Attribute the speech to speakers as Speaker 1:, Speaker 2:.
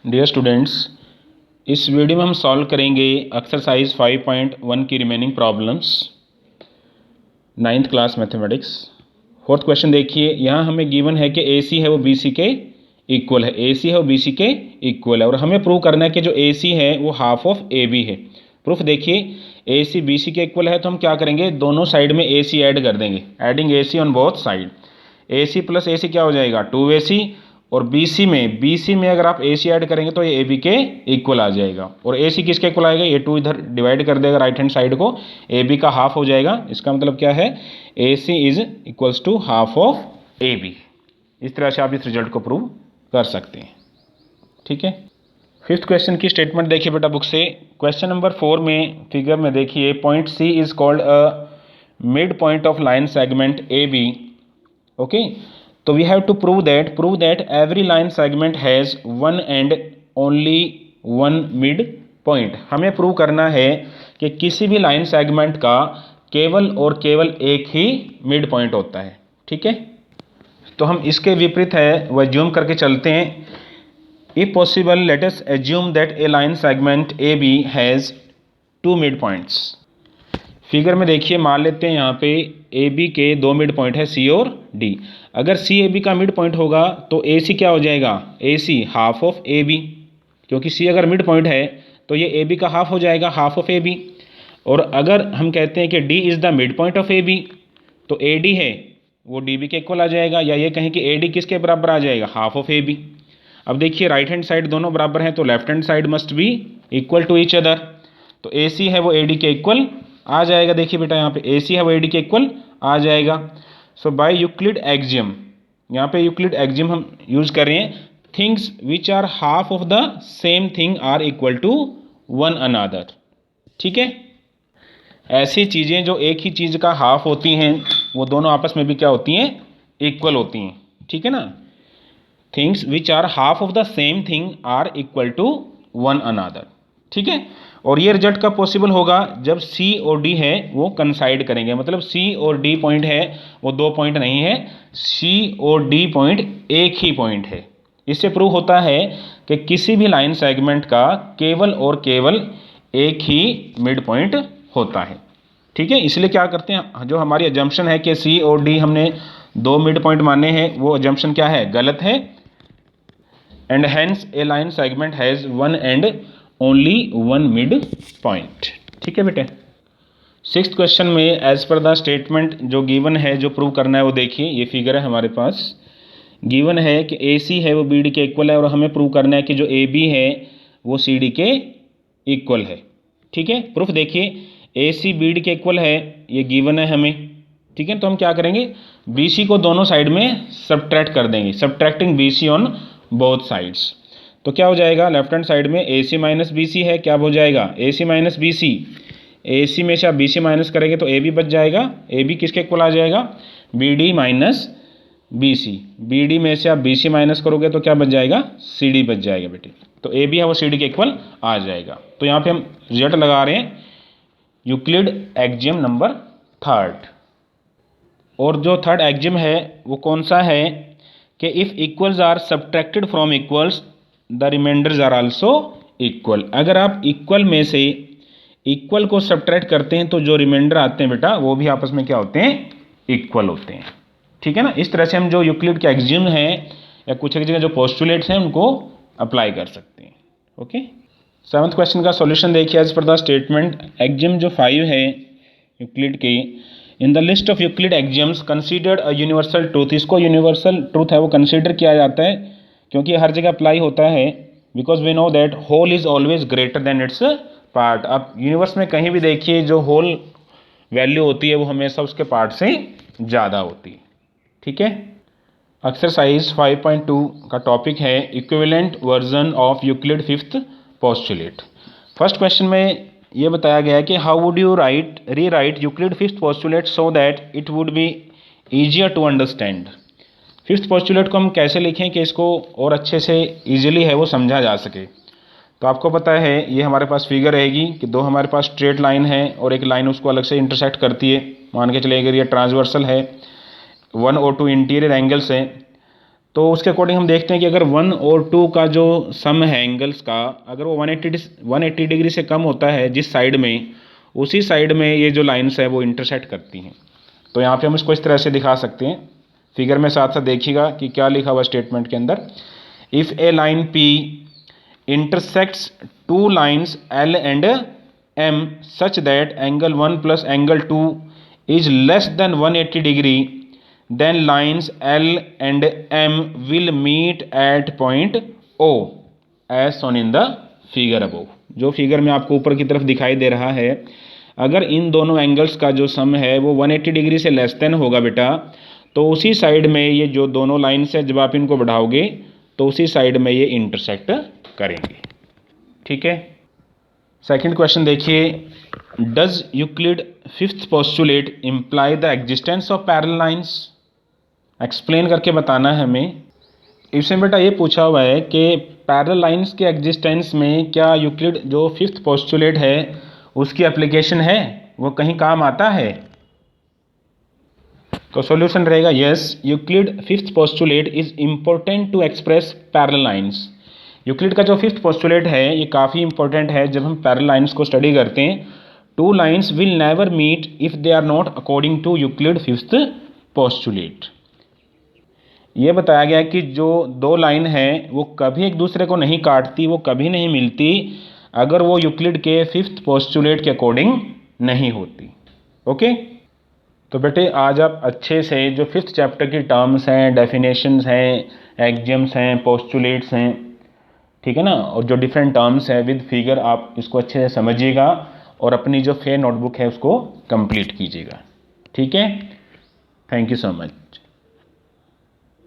Speaker 1: Dear students, इस video में हम सॉल्व करेंगे एक्सरसाइज 5.1 की remaining problems, 9th class mathematics. Fourth question देखिए, यहाँ हमें गिवन है कि ए सी है वो बी सी के इक्वल है, ए सी है वो बी सी के इक्वल है, और हमें प्रूव करना है कि जो ए सी है वो हाफ ऑफ ए बी है। प्रूफ देखिए, ए सी बी सी के इक्वल है तो हम क्या करेंगे, दोनों साइड में ए सी ऐड कर देंगे, adding A C on both side. A C plus A C क्या हो जाएगा, 2ac, और BC में अगर आप AC ऐड करेंगे तो ये AB के इक्वल आ जाएगा, और AC किसके इक्वल आएगा, ये 2 इधर डिवाइड कर देगा राइट हैंड साइड को, AB का हाफ हो जाएगा। इसका मतलब क्या है, AC is equals to half of AB। इस तरह से आप इस रिजल्ट को प्रूव कर सकते हैं। ठीक है, फिफ्थ क्वेश्चन की स्टेटमेंट देखिए बेटा बुक से। क्वेश्चन नंबर 4 में फिगर में देखिए, point C is called a midpoint of line segment AB। Okay, तो we have to prove that every line segment has one and only one midpoint. हमें prove करना है कि किसी भी लाइन सेगमेंट का केवल और केवल एक ही मिड पॉइंट होता है। ठीक है, तो हम इसके विपरीत है वह एज्यूम करके चलते हैं। If possible let us assume that a line segment A B has 2 mid points. Figure में देखिए, मान लेते हैं यहाँ पे ए बी के 2 मिड पॉइंट है C और D। अगर C A B का मिड पॉइंट होगा तो AC क्या हो जाएगा, AC हाफ ऑफ AB, क्योंकि C अगर मिड पॉइंट है तो ये AB का हाफ हो जाएगा, हाफ ऑफ AB। और अगर हम कहते हैं कि D is the mid point of AB, तो AD है वो DB के इक्वल आ जाएगा, या ये कहें कि AD किसके बराबर आ जाएगा, हाफ ऑफ AB। अब देखिए, राइट हैंड साइड दोनों बराबर हैं तो left hand side must be equal to each other, तो AC है वो AD के इक्वल आ जाएगा। देखिए बेटा, यहाँ पे AC है वो AD के इक्वल आ जाएगा। सो बाय यूक्लिड एक्जियम, यहाँ पे यूक्लिड एक्जियम हम यूज कर रहे हैं, things which are half of the same thing are equal to one another. ठीक है, ऐसी चीज़ें जो एक ही चीज़ का हाफ होती हैं वो दोनों आपस में भी क्या होती हैं, इक्वल होती हैं। ठीक है ना, things which are half of the same thing are equal to one another. ठीक है, और ये रिजल्ट कब पॉसिबल होगा, जब C और D है वो कंसाइड करेंगे, मतलब C और D पॉइंट है वो 2 पॉइंट नहीं है, C और D पॉइंट एक ही पॉइंट है। इससे प्रूव होता है कि किसी भी लाइन सेगमेंट का केवल और केवल एक ही मिड पॉइंट होता है। ठीक है, इसलिए क्या करते हैं, जो हमारी अजम्पशन है कि C और D हमने 2 मिड पॉइंट माने हैं, वो अजम्पशन क्या है, गलत है। And hence A line segment has one and only one mid point. ठीक है बेटे, सिक्स्थ क्वेश्चन में एज पर द स्टेटमेंट जो गिवन है, जो प्रूव करना है वो देखिए, ये फिगर है हमारे पास। गिवन है कि AC है वो BD के इक्वल है, और हमें प्रूव करना है कि जो AB है वो CD के इक्वल है। ठीक है, प्रूफ देखिए, AC BD के इक्वल है, ये गिवन है हमें। ठीक है, तो हम क्या करेंगे, BC को दोनों साइड में सब्ट्रैक्ट कर देंगे, subtracting BC on both sides. तो क्या हो जाएगा, लेफ्ट हैंड साइड में AC माइनस BC है, क्या हो जाएगा, AC माइनस BC। AC में से आप BC माइनस करेंगे तो AB बच जाएगा, AB किसके इक्वल आ जाएगा, BD माइनस BC। BD में से आप BC माइनस करोगे तो क्या बच जाएगा, CD बच जाएगा बेटे, तो AB है वो CD के इक्वल आ जाएगा। तो यहाँ पे हम रिजल्ट लगा रहे हैं यूक्लिड एक्जियम नंबर 3rd, और जो 3rd एक्जियम है वो कौन सा है कि if equals are subtracted from equals the remainders are also equal. अगर आप इक्वल में से इक्वल को सब्ट्रैक्ट करते हैं तो जो रिमाइंडर आते हैं बेटा वो भी आपस में क्या होते हैं, इक्वल होते हैं। ठीक है ना, इस तरह से हम जो यूक्लिड के एक्जियम हैं या कुछ एक जगह जो पोस्टुलेट्स हैं उनको अप्लाई कर सकते हैं। ओके, 7th क्वेश्चन का सॉल्यूशन देखिए, as per the statement axiom जो 5 है यूक्लिड के, in the list of Euclid axioms considered a universal truth. इसको यूनिवर्सल ट्रूथ है वो कंसीडर किया जाता है क्योंकि हर जगह अप्लाई होता है, because we know that whole is always greater than its part. अब यूनिवर्स में कहीं भी देखिए जो होल वैल्यू होती है वो हमेशा उसके पार्ट से ज़्यादा होती है। ठीक है, एक्सरसाइज 5.2 का टॉपिक है equivalent version of Euclid 5th postulate. First question में ये बताया गया है कि how would you rewrite Euclid 5th postulate so that it would be easier to understand. 5th postulate को हम कैसे लिखें कि इसको और अच्छे से ईजिली है वो समझा जा सके। तो आपको पता है ये हमारे पास फिगर रहेगी कि 2 हमारे पास स्ट्रेट लाइन है और एक लाइन उसको अलग से इंटरसेक्ट करती है। मान के चलिए अगर ये ट्रांसवर्सल है, 1 और 2 इंटीरियर एंगल्स हैं, तो उसके अकॉर्डिंग हम देखते हैं कि अगर 1 और 2 का जो सम है एंगल्स का, अगर वो 180 डिग्री से कम होता है जिस साइड में, उसी साइड में ये जो लाइन्स है वो इंटरसेक्ट करती हैं। तो यहाँ पे हम इसको इस तरह से दिखा सकते हैं, फिगर में साथ साथ देखिएगा कि क्या लिखा हुआ स्टेटमेंट के अंदर। If A line P intersects two lines L and M such that angle 1 plus angle 2 is less than 180 degree, then lines L and M will meet at point O as shown in the figure above। जो figure में आपको ऊपर की तरफ दिखाई दे रहा है, अगर इन दोनों एंगल्स का जो सम है वो 180 डिग्री से लेस देन होगा बेटा, तो उसी साइड में ये जो दोनों लाइन्स है जब आप इनको बढ़ाओगे तो उसी साइड में ये इंटरसेक्ट करेंगे। ठीक है। सेकंड क्वेश्चन देखिए, does Euclid fifth postulate imply the existence of parallel lines. Explain करके बताना है हमें। इसमें बेटा ये पूछा हुआ है कि पैरेलल लाइंस के एग्जिस्टेंस में क्या यूक्लिड जो फिफ्थ पोस्टुलेट है उसकी एप्लीकेशन है, वो कहीं काम आता है। तो सॉल्यूशन रहेगा yes, Euclid fifth postulate is important to express parallel lines. Euclid का जो फिफ्थ पोस्टुलेट है ये काफ़ी इंपॉर्टेंट है जब हम पैरेलल लाइंस को स्टडी करते हैं। Two lines will never meet if they are not according to Euclid fifth postulate. ये बताया गया कि जो दो लाइन है वो कभी एक दूसरे को नहीं काटती, वो कभी नहीं मिलती अगर वो यूक्लिड के फिफ्थ पोस्टुलेट के अकॉर्डिंग नहीं होती। ओके, तो बेटे आज आप अच्छे से जो फिफ्थ चैप्टर की टर्म्स हैं, डेफिनेशंस हैं, एक्सियम्स हैं, पोस्टुलेट्स हैं, ठीक है ना, और जो डिफरेंट टर्म्स हैं विद फिगर, आप इसको अच्छे से समझिएगा और अपनी जो फेयर नोटबुक है उसको कंप्लीट कीजिएगा। ठीक है, थैंक यू सो मच।